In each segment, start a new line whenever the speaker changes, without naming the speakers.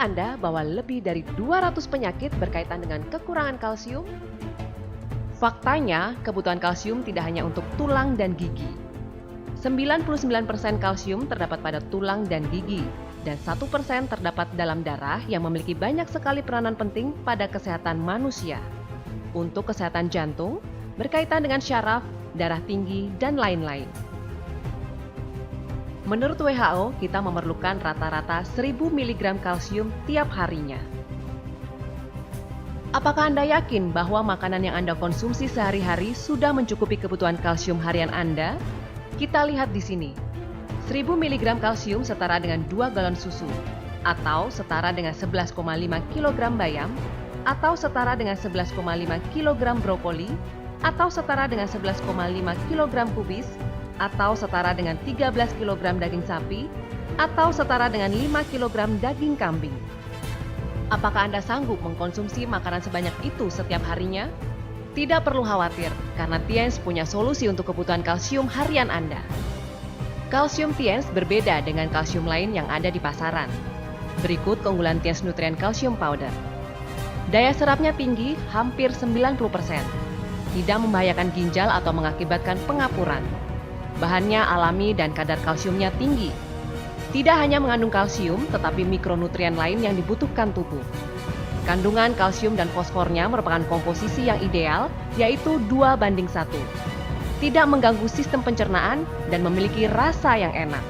Tahukah Anda bahwa lebih dari 200 penyakit berkaitan dengan kekurangan kalsium? Faktanya, kebutuhan kalsium tidak hanya untuk tulang dan gigi. 99% kalsium terdapat pada tulang dan gigi, dan 1% terdapat dalam darah yang memiliki banyak sekali peranan penting pada kesehatan manusia. Untuk kesehatan jantung, berkaitan dengan syaraf, darah tinggi, dan lain-lain. Menurut WHO, kita memerlukan rata-rata 1000 mg kalsium tiap harinya. Apakah Anda yakin bahwa makanan yang Anda konsumsi sehari-hari sudah mencukupi kebutuhan kalsium harian Anda? Kita lihat di sini. 1000 mg kalsium setara dengan 2 galon susu, atau setara dengan 11,5 kg bayam, atau setara dengan 11,5 kg brokoli, atau setara dengan 11,5 kg kubis, atau setara dengan 13 kg daging sapi, atau setara dengan 5 kg daging kambing. Apakah Anda sanggup mengkonsumsi makanan sebanyak itu setiap harinya? Tidak perlu khawatir, karena Tiens punya solusi untuk kebutuhan kalsium harian Anda. Kalsium Tiens berbeda dengan kalsium lain yang ada di pasaran. Berikut keunggulan Tiens Nutrien Calcium Powder. Daya serapnya tinggi, hampir 90%. Tidak membahayakan ginjal atau mengakibatkan pengapuran. Bahannya alami dan kadar kalsiumnya tinggi. Tidak hanya mengandung kalsium, tetapi mikronutrien lain yang dibutuhkan tubuh. Kandungan kalsium dan fosfornya merupakan komposisi yang ideal, yaitu 2:1. Tidak mengganggu sistem pencernaan dan memiliki rasa yang enak.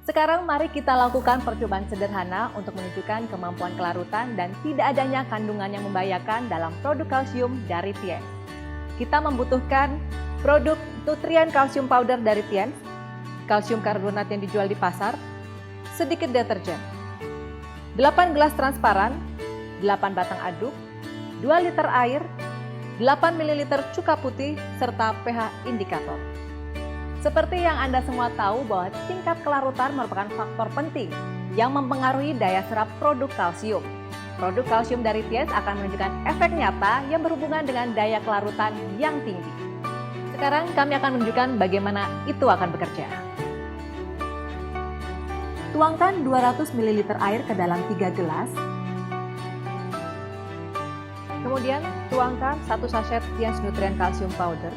Sekarang mari kita lakukan percobaan sederhana untuk menunjukkan kemampuan kelarutan dan tidak adanya kandungan yang membahayakan dalam produk kalsium dari Tiens. Kita membutuhkan produk Nutrien Calcium Powder dari Tiens, kalsium karbonat yang dijual di pasar, sedikit deterjen, 8 gelas transparan, 8 batang aduk, 2 liter air, 8 ml cuka putih, serta pH indikator. Seperti yang Anda semua tahu bahwa tingkat kelarutan merupakan faktor penting yang mempengaruhi daya serap produk kalsium. Produk kalsium dari Tiens akan menunjukkan efek nyata yang berhubungan dengan daya kelarutan yang tinggi. Sekarang kami akan menunjukkan bagaimana itu akan bekerja. Tuangkan 200 ml air ke dalam 3 gelas. Kemudian tuangkan 1 sachet Tiens Nutrien Calcium Powder,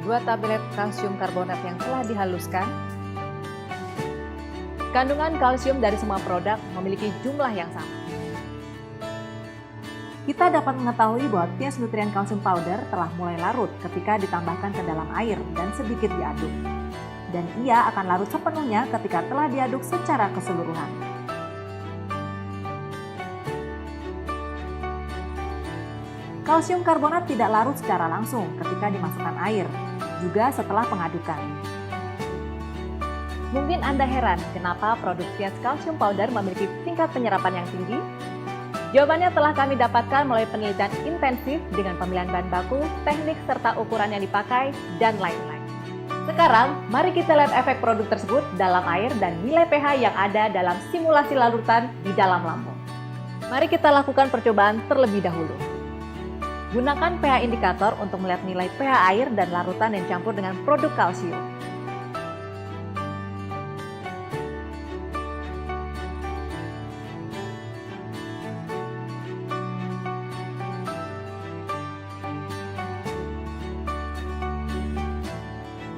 2 tablet kalsium karbonat yang telah dihaluskan. Kandungan kalsium dari semua produk memiliki jumlah yang sama. Kita dapat mengetahui bahwa Tiens Nutrien Calcium Powder telah mulai larut ketika ditambahkan ke dalam air dan sedikit diaduk. Dan ia akan larut sepenuhnya ketika telah diaduk secara keseluruhan. Kalsium karbonat tidak larut secara langsung ketika dimasukkan air, juga setelah pengadukan. Mungkin Anda heran kenapa produk Tiens Calcium Powder memiliki tingkat penyerapan yang tinggi? Jawabannya telah kami dapatkan melalui penelitian intensif dengan pemilihan bahan baku, teknik serta ukuran yang dipakai, dan lain-lain. Sekarang, mari kita lihat efek produk tersebut dalam air dan nilai pH yang ada dalam simulasi larutan di dalam lambung. Mari kita lakukan percobaan terlebih dahulu. Gunakan pH indikator untuk melihat nilai pH air dan larutan yang campur dengan produk kalsium.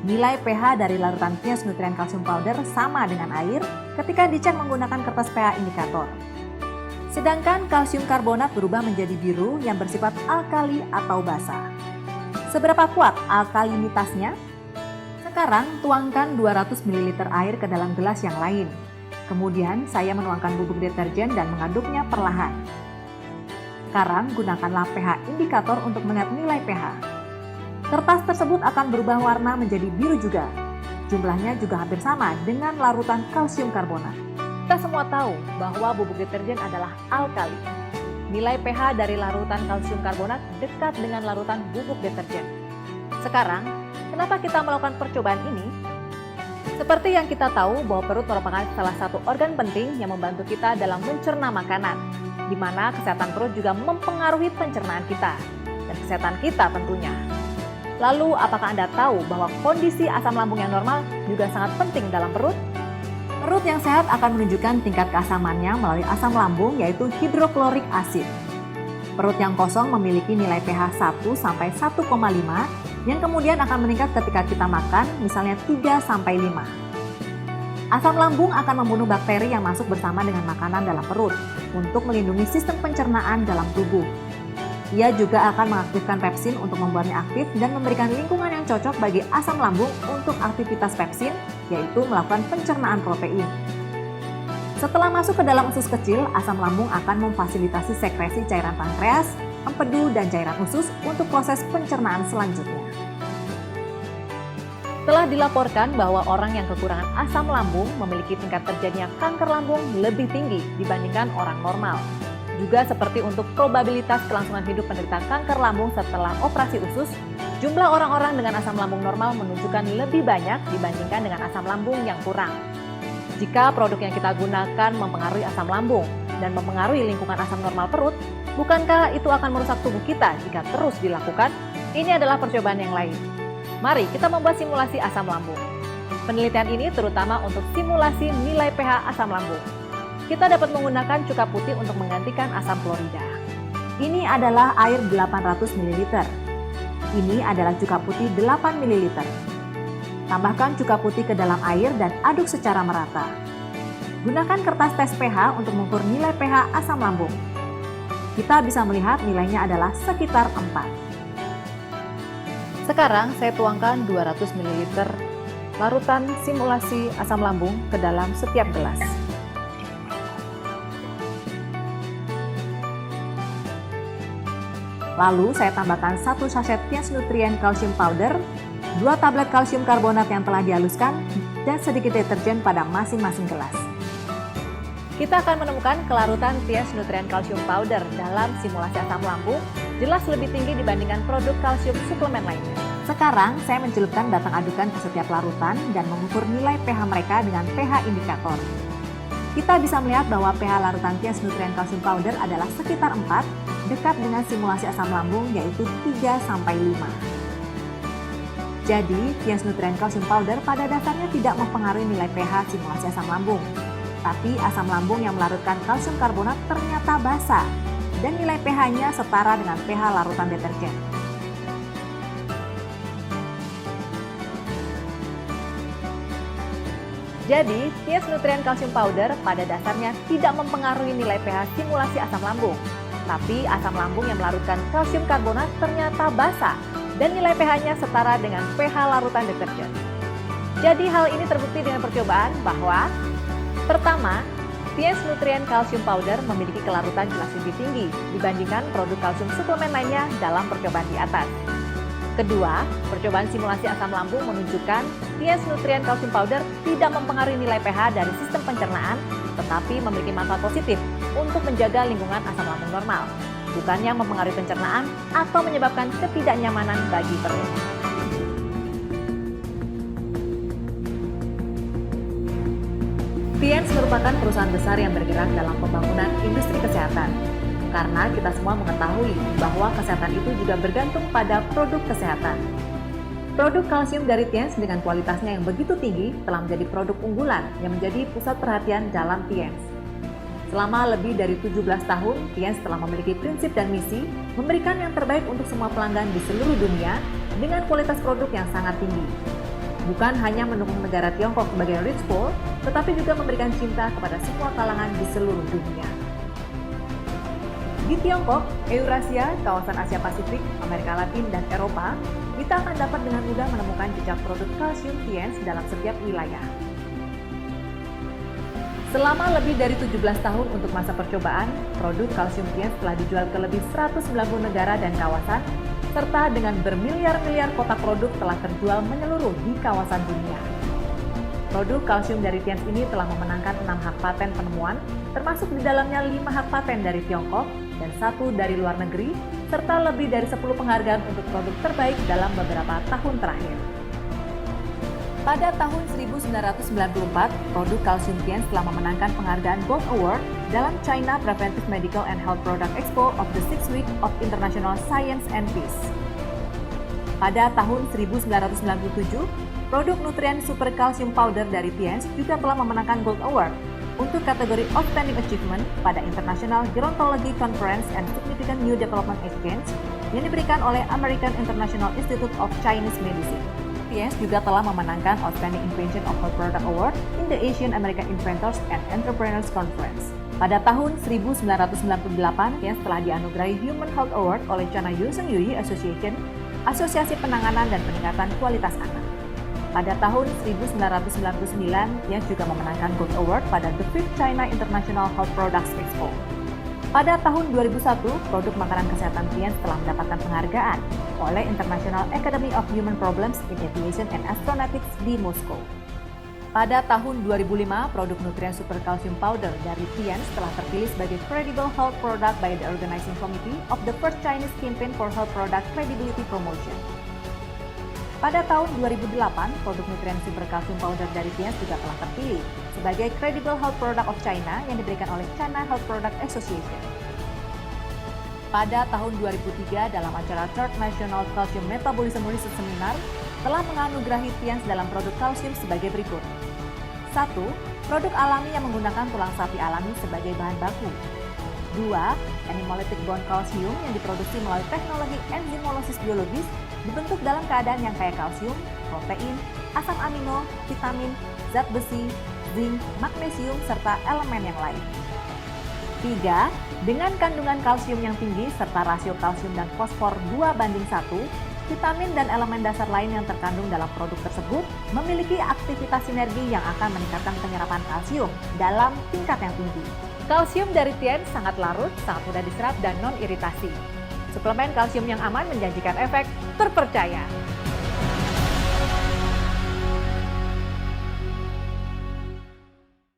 Nilai pH dari larutan Tiens Nutrien Calcium Powder sama dengan air ketika dicek menggunakan kertas pH indikator. Sedangkan kalsium karbonat berubah menjadi biru yang bersifat alkali atau basa. Seberapa kuat alkalinitasnya? Sekarang tuangkan 200 ml air ke dalam gelas yang lain. Kemudian saya menuangkan bubuk deterjen dan mengaduknya perlahan. Sekarang gunakanlah pH indikator untuk melihat nilai pH. Kertas tersebut akan berubah warna menjadi biru juga. Jumlahnya juga hampir sama dengan larutan kalsium karbonat. Kita semua tahu bahwa bubuk deterjen adalah alkali. Nilai pH dari larutan kalsium karbonat dekat dengan larutan bubuk deterjen. Sekarang, kenapa kita melakukan percobaan ini? Seperti yang kita tahu bahwa perut merupakan salah satu organ penting yang membantu kita dalam mencerna makanan, di mana kesehatan perut juga mempengaruhi pencernaan kita, dan kesehatan kita tentunya. Lalu, apakah Anda tahu bahwa kondisi asam lambung yang normal juga sangat penting dalam perut? Perut yang sehat akan menunjukkan tingkat keasamannya melalui asam lambung, yaitu hidroklorik asid. Perut yang kosong memiliki nilai pH 1 sampai 1,5 yang kemudian akan meningkat ketika kita makan, misalnya 3 sampai 5. Asam lambung akan membunuh bakteri yang masuk bersama dengan makanan dalam perut untuk melindungi sistem pencernaan dalam tubuh. Ia juga akan mengaktifkan pepsin untuk membuatnya aktif dan memberikan lingkungan yang cocok bagi asam lambung untuk aktivitas pepsin, yaitu melakukan pencernaan protein. Setelah masuk ke dalam usus kecil, asam lambung akan memfasilitasi sekresi cairan pankreas, empedu, dan cairan usus untuk proses pencernaan selanjutnya. Telah dilaporkan bahwa orang yang kekurangan asam lambung memiliki tingkat terjadinya kanker lambung lebih tinggi dibandingkan orang normal. Juga seperti untuk probabilitas kelangsungan hidup penderita kanker lambung setelah operasi usus, jumlah orang-orang dengan asam lambung normal menunjukkan lebih banyak dibandingkan dengan asam lambung yang kurang. Jika produk yang kita gunakan mempengaruhi asam lambung dan mempengaruhi lingkungan asam normal perut, bukankah itu akan merusak tubuh kita jika terus dilakukan? Ini adalah percobaan yang lain. Mari kita membuat simulasi asam lambung. Penelitian ini terutama untuk simulasi nilai pH asam lambung. Kita dapat menggunakan cuka putih untuk menggantikan asam klorida. Ini adalah air 800 ml. Ini adalah cuka putih 8 ml. Tambahkan cuka putih ke dalam air dan aduk secara merata. Gunakan kertas tes pH untuk mengukur nilai pH asam lambung. Kita bisa melihat nilainya adalah sekitar 4. Sekarang saya tuangkan 200 ml larutan simulasi asam lambung ke dalam setiap gelas. Lalu saya tambahkan 1 sachet Tiens Nutrien Calcium Powder, 2 tablet kalsium karbonat yang telah dihaluskan, dan sedikit deterjen pada masing-masing gelas. Kita akan menemukan kelarutan Tiens Nutrien Calcium Powder dalam simulasi asam lambung jelas lebih tinggi dibandingkan produk kalsium suplemen lainnya. Sekarang, saya mencelupkan batang adukan ke setiap larutan dan mengukur nilai pH mereka dengan pH indikator. Kita bisa melihat bahwa pH larutan Tiens Nutrien Calcium Powder adalah sekitar 4, dekat dengan simulasi asam lambung yaitu 3 sampai 5. Jadi, Tiens Nutrien Calcium Powder pada dasarnya tidak mempengaruhi nilai pH simulasi asam lambung. Tapi asam lambung yang melarutkan kalsium karbonat ternyata basah dan nilai pH-nya setara dengan pH larutan deterjen. Jadi, Tiens Nutrien Calcium Powder pada dasarnya tidak mempengaruhi nilai pH simulasi asam lambung. Tapi asam lambung yang melarutkan kalsium karbonat ternyata basah dan nilai pH-nya setara dengan pH larutan deterjen. Jadi hal ini terbukti dengan percobaan bahwa pertama, Tiens Nutrien Calcium Powder memiliki kelarutan jelas lebih tinggi dibandingkan produk kalsium suplemen lainnya dalam percobaan di atas. Kedua, percobaan simulasi asam lambung menunjukkan Tiens Nutrien Calcium Powder tidak mempengaruhi nilai pH dari sistem pencernaan, tetapi memiliki manfaat positif untuk menjaga lingkungan asam lambung normal, bukannya mempengaruhi pencernaan atau menyebabkan ketidaknyamanan bagi perut. Tiens merupakan perusahaan besar yang bergerak dalam pembangunan industri kesehatan. Karena kita semua mengetahui bahwa kesehatan itu juga bergantung pada produk kesehatan. Produk kalsium dari Tiens dengan kualitasnya yang begitu tinggi telah menjadi produk unggulan yang menjadi pusat perhatian dalam Tiens. Selama lebih dari 17 tahun, Tiens telah memiliki prinsip dan misi memberikan yang terbaik untuk semua pelanggan di seluruh dunia dengan kualitas produk yang sangat tinggi. Bukan hanya mendukung negara Tiongkok sebagai rich poor, tetapi juga memberikan cinta kepada semua kalangan di seluruh dunia. Di Tiongkok, Eurasia, kawasan Asia Pasifik, Amerika Latin, dan Eropa, kita akan dapat dengan mudah menemukan jejak produk kalsium Tiens dalam setiap wilayah. Selama lebih dari 17 tahun untuk masa percobaan, produk kalsium Tiens telah dijual ke lebih 190 negara dan kawasan, serta dengan bermiliar-miliar kotak produk telah terjual menyeluruh di kawasan dunia. Produk kalsium dari Tiens ini telah memenangkan 6 hak paten penemuan, termasuk di dalamnya 5 hak paten dari Tiongkok dan 1 dari luar negeri, serta lebih dari 10 penghargaan untuk produk terbaik dalam beberapa tahun terakhir. Pada tahun 1994, produk kalsium Tiens telah memenangkan penghargaan Gold Award dalam China Preventive Medical and Health Product Expo of the 6th Week of International Science and Peace. Pada tahun 1997, produk nutrien super calcium powder dari Tiens juga telah memenangkan Gold Award untuk kategori Outstanding Achievement pada International Gerontology Conference and Significant New Development Exchange yang diberikan oleh American International Institute of Chinese Medicine. Tiens juga telah memenangkan Outstanding Invention of Health Product Award in the Asian American Inventors and Entrepreneurs Conference. Pada tahun 1998, Tiens telah dianugerahi Human Health Award oleh China Yusen Yui Association, Asosiasi Penanganan dan Peningkatan Kualitas Anak. Pada tahun 1999, Tiens juga memenangkan Gold Award pada The 5th China International Health Products Expo. Pada tahun 2001, produk makanan kesehatan Tiens telah mendapatkan penghargaan oleh International Academy of Human Problems in Aviation and Astronautics di Moskow. Pada tahun 2005, produk nutrien super calcium powder dari Tiens telah terpilih sebagai Credible Health Product by the Organizing Committee of the First Chinese Campaign for Health Product Credibility Promotion. Pada tahun 2008, produk nutrien super calcium powder dari Tiens juga telah terpilih sebagai Credible Health Product of China yang diberikan oleh China Health Product Association. Pada tahun 2003, dalam acara Third National Calcium Metabolism Research Seminar, telah menganugerahi Tiens dalam produk kalsium sebagai berikut. 1. Produk alami yang menggunakan tulang sapi alami sebagai bahan baku. 2. Animalytic bone calcium yang diproduksi melalui teknologi enzimolosis biologis dibentuk dalam keadaan yang kaya kalsium, protein, asam amino, vitamin, zat besi, zinc, magnesium, serta elemen yang lain. 3. Dengan kandungan kalsium yang tinggi serta rasio kalsium dan fosfor 2:1, vitamin dan elemen dasar lain yang terkandung dalam produk tersebut memiliki aktivitas sinergi yang akan meningkatkan penyerapan kalsium dalam tingkat yang tinggi. Kalsium dari Tiens sangat larut, sangat mudah diserap, dan non-iritasi. Suplemen kalsium yang aman menjanjikan efek terpercaya.